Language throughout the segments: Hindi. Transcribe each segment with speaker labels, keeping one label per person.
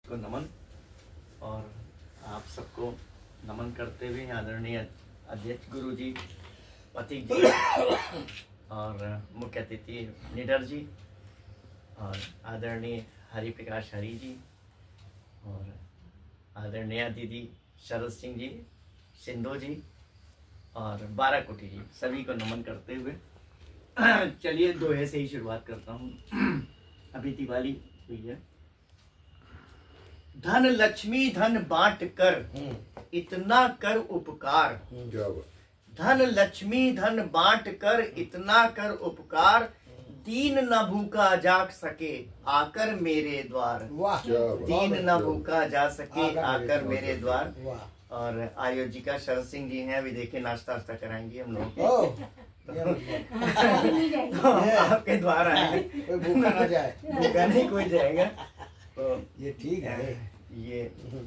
Speaker 1: को नमन। और आप सबको नमन करते हुए आदरणीय अध्यक्ष गुरु जी, पथिक जी और मुख्य अतिथि निडर जी और आदरणीय हरि प्रकाश हरि जी और आदरणीय दीदी शरद सिंह जी, सिंधु जी और बाराकोटी जी, सभी को नमन करते हुए चलिए दोहे से ही शुरुआत करता हूँ। अभी दिवाली हुई है। धन लक्ष्मी धन बांट कर इतना कर उपकार, धन लक्ष्मी धन बांट कर इतना कर उपकार, दीन न भूखा जाग सके आकर मेरे द्वार, दीन न भूखा जा सके आकर मेरे द्वार। और आयोजिका शरद सिंह जी हैं, अभी देखिए नाश्ता वास्ता कराएंगे हम लोग तो आपके द्वार आए,
Speaker 2: भूखा ना जाए,
Speaker 1: भूखा नहीं कोई जाएगा। तो
Speaker 2: ये ठीक है,
Speaker 1: ये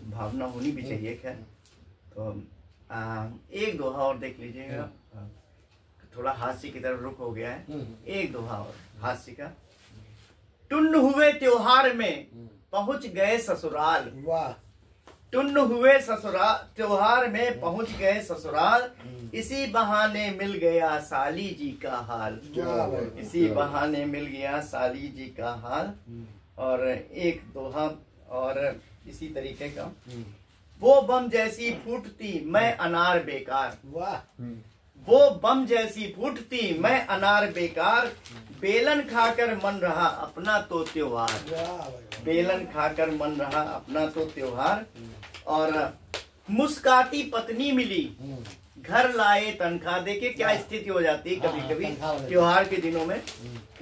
Speaker 1: भावना होनी भी चाहिए। खैर तो एक दोहा और देख लीजिएगा, थोड़ा हास्य की तरफ रुख हो गया है। एक दोहा और हास्य का। टुन्न हुए त्योहार में पहुंच गए ससुराल,
Speaker 2: वाह,
Speaker 1: टुन्न हुए ससुराल त्योहार में पहुंच गए ससुराल, इसी बहाने मिल गया साली जी का हाल, इसी बहाने मिल गया साली जी का हाल। और एक दोहा और इसी तरीके का। वो बम जैसी फूटती मैं अनार बेकार,
Speaker 2: वाह,
Speaker 1: वो बम जैसी फूटती मैं अनार बेकार, बेलन खाकर मन रहा अपना तो त्योहार, बेलन खाकर मन रहा अपना तो त्योहार। और मुस्काती पत्नी मिली घर लाए तनख्वाह। देखिए क्या स्थिति हो जाती है कभी कभी त्योहार के दिनों में,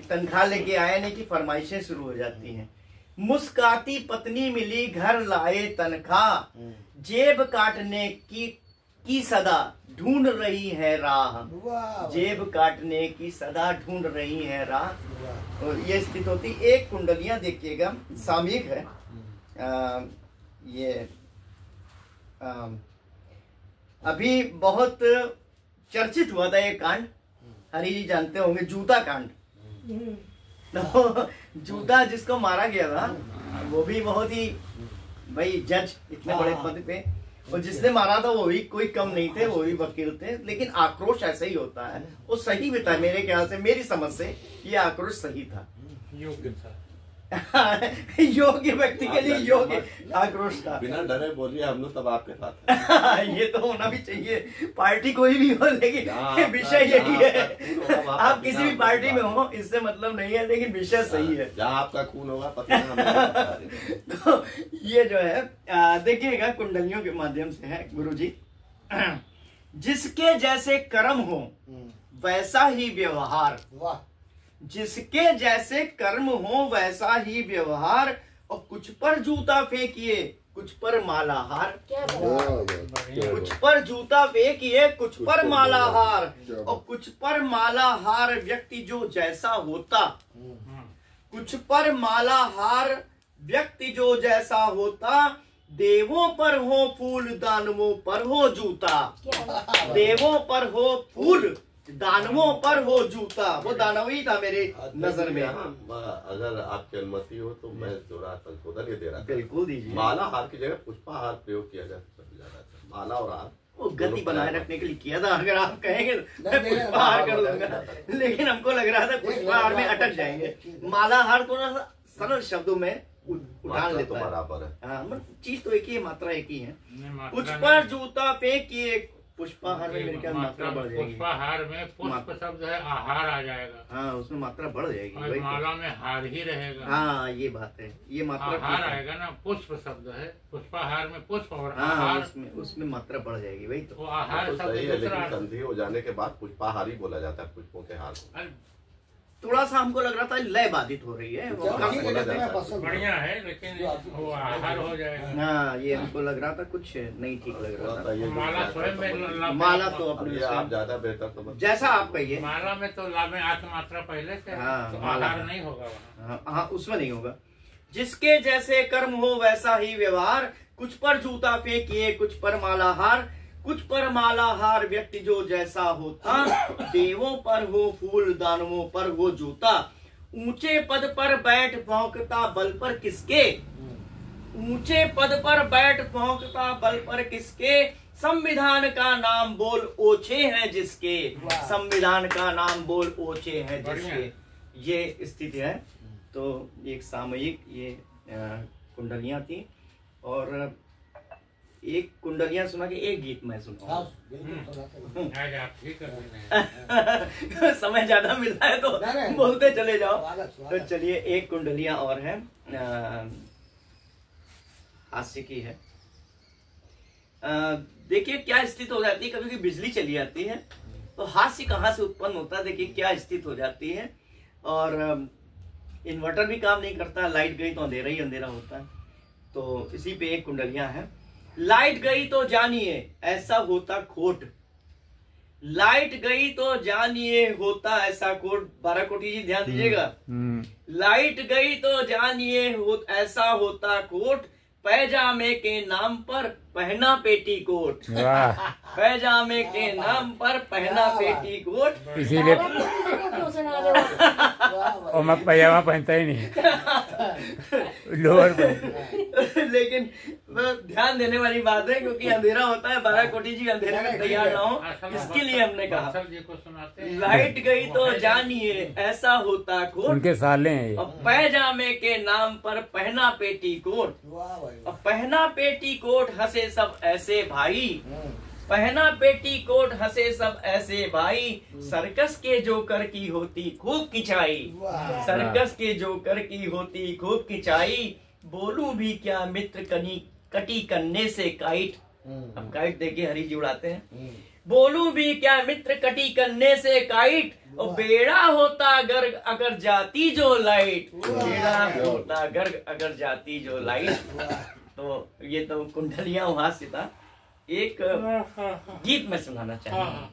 Speaker 1: तनख्वाह लेके आया नहीं कि फरमाइशें शुरू हो जाती हैं। मुस्काती पत्नी मिली घर लाए तनख्वाह, जेब काटने की सदा ढूंढ रही है राह, जेब काटने की सदा ढूंढ रही है राह। तो ये स्थिति होती। एक कुंडलियां देखिएगा, सामयिक है ये अभी बहुत चर्चित हुआ था ये कांड, हरि जी जानते होंगे, जूता कांड। तो जूता जिसको मारा गया था वो भी बहुत ही भाई जज इतने बड़े पद पे, और जिसने मारा था वो भी कोई कम नहीं थे, वो भी वकील थे। लेकिन आक्रोश ऐसा ही होता है, वो सही भी था मेरे ख्याल से, मेरी समझ से ये आक्रोश सही था,
Speaker 3: योग्य था।
Speaker 1: योग्य व्यक्ति के लिए योग्य आक्रोश था।
Speaker 4: बिना डरे बोलिए, हम लोग तब आपके साथ
Speaker 1: ये तो होना भी चाहिए, पार्टी कोई भी हो, लेकिन विषय यही है। आप किसी भी पार्टी में हो इससे मतलब नहीं है, लेकिन विषय सही है।
Speaker 4: जहाँ आपका खून होगा पता।
Speaker 1: तो ये जो है देखिएगा कुंडलियों के माध्यम से है गुरुजी। जिसके जैसे कर्म हो वैसा ही व्यवहार, जिसके जैसे कर्म हो वैसा ही व्यवहार, और कुछ पर जूता फेंकिए कुछ पर मालाहार, कुछ पर जूता फेंकिए कुछ पर मालाहार, और कुछ पर मालाहार व्यक्ति जो जैसा होता, कुछ पर मालाहार व्यक्ति जो जैसा होता, देवों पर हो फूल दानवों पर हो जूता, देवों पर हो फूल दानवों पर हो जूता। वो दानव ही था मेरे नजर में।
Speaker 4: अगर आपकी अनुमति हो तो मैं थोड़ा संशोधन ये दे रहा था।
Speaker 1: बिल्कुल दीजिए।
Speaker 4: माला हार की जगह पुष्पाहार प्रयोग किया जा रहा था। माला और हार
Speaker 1: वो गति बनाए रखने के लिए किया था। अगर आप कहेंगे मैं पुष्पाहार कर लूंगा, लेकिन हमको लग रहा था पुष्पाहार में अटक जाएंगे। माला हार थोड़ा सा सरल शब्दों में उठान लेता है।
Speaker 4: बराबर है।
Speaker 1: हाँ, चीज तो एक ही है, मात्रा एक ही है। कुछ पर जूता फेंकिए पुष्पाहार में मेरे ख्याल मात्रा बढ़ जाएगी।
Speaker 3: पुष्पाहार में पुष्प शब्द है, आहार आ जाएगा।
Speaker 1: हाँ, उसमें मात्रा बढ़ जाएगी।
Speaker 3: और माला में हार ही रहेगा।
Speaker 1: हाँ, ये बात है, ये मात्रा
Speaker 3: आहार आएगा ना, पुष्प शब्द है, पुष्पाहार में पुष्प और
Speaker 1: हाँ,
Speaker 3: आहार,
Speaker 1: उसमें मात्रा बढ़ जाएगी। वही तो
Speaker 3: आहार शब्द
Speaker 4: सही है, लेकिन
Speaker 3: दूसरा।
Speaker 4: संधि हो जाने के बाद पुष्पाहार ही बोला जाता है, पुष्पों के हार को।
Speaker 1: थोड़ा सा हमको लग रहा था लय बाधित हो रही है।
Speaker 3: बढ़िया है, लेकिन वो आहार हो जाएगा।
Speaker 1: हाँ, ये हमको लग रहा था कुछ नहीं ठीक लग रहा था।
Speaker 3: माला स्वयं में,
Speaker 1: माला तो अपने
Speaker 4: आप ज्यादा बेहतर तो
Speaker 1: जैसा आप कहिए।
Speaker 3: माला में तो ला में आत्मात्रा पहले से,
Speaker 1: हाँ,
Speaker 3: तो
Speaker 1: माला
Speaker 3: आहार नहीं होगा वहाँ।
Speaker 1: हाँ, उसमें नहीं होगा। जिसके जैसे कर्म हो वैसा ही व्यवहार, कुछ पर जूता फेंकिए कुछ पर मालाहार, कुछ पर मालाहार व्यक्ति जो जैसा होता, देवों पर हो फूल दानवों पर हो जूता, ऊंचे पद पर बैठ भौंकता बल पर किसके, ऊंचे पद पर बैठ पहुंचता बल पर किसके, संविधान का नाम बोल ओछे हैं जिसके, संविधान का नाम बोल ओछे हैं जिसके, ये स्थिति है। तो एक सामयिक ये कुंडलियां थी, और एक कुंडलियां सुना के एक गीत मैं सुना।
Speaker 3: आज आप ठीक कर रहे हैं।
Speaker 1: समय ज्यादा मिलता है तो बोलते चले जाओ। तो चलिए एक कुंडलियां और है, हास्य की है। देखिए क्या स्थिति हो जाती है, कभी कभी बिजली चली जाती है तो हास्य कहाँ से उत्पन्न होता है। देखिए क्या स्थिति हो जाती है, और इन्वर्टर भी काम नहीं करता, लाइट गई तो अंधेरा ही अंधेरा होता है। तो इसी पे एक कुंडलियां है। लाइट गई तो जानिए ऐसा होता खोट, लाइट गई तो जानिए होता ऐसा कोट। 12 कोटी जी ध्यान दीजिएगा। लाइट गई तो जानिए ऐसा होता कोट, पैजामे के नाम पर पहना पेटीकोट, पैजामे के नाम पर पहना पेटीकोट।
Speaker 5: इसीलिए और मैं पैजामा पहनता ही नहीं, लोअर पहनता।
Speaker 1: लेकिन ध्यान देने वाली बात है, क्योंकि अंधेरा होता है। 12 कोटी जी अंधेरे में तैयार ना हो, इसके लिए हमने कहा लाइट गई तो जानिए ऐसा होता कोट,
Speaker 5: उनके साले हैं
Speaker 1: और पैजामे के नाम पर पहना पेटीकोट। और पहना पेटीकोट हंसे सब ऐसे भाई, पहना पेटीकोट हंसे सब ऐसे भाई, सर्कस के जोकर की होती खूब किचाई, सर्कस के जोकर की होती खूब किचाई। बोलूं भी क्या मित्र कटी करने से काइट। अब काइट देखिए हरी जी उड़ाते हैं। बोलूं भी क्या मित्र कटी करने से काइट, और बेड़ा होता गर्ग अगर जाती जो लाइट, बेड़ा होता गर्ग अगर जाती जो लाइट। तो ये तो कुंडलियां हास्य था। एक गीत में सुनाना चाहूंगा।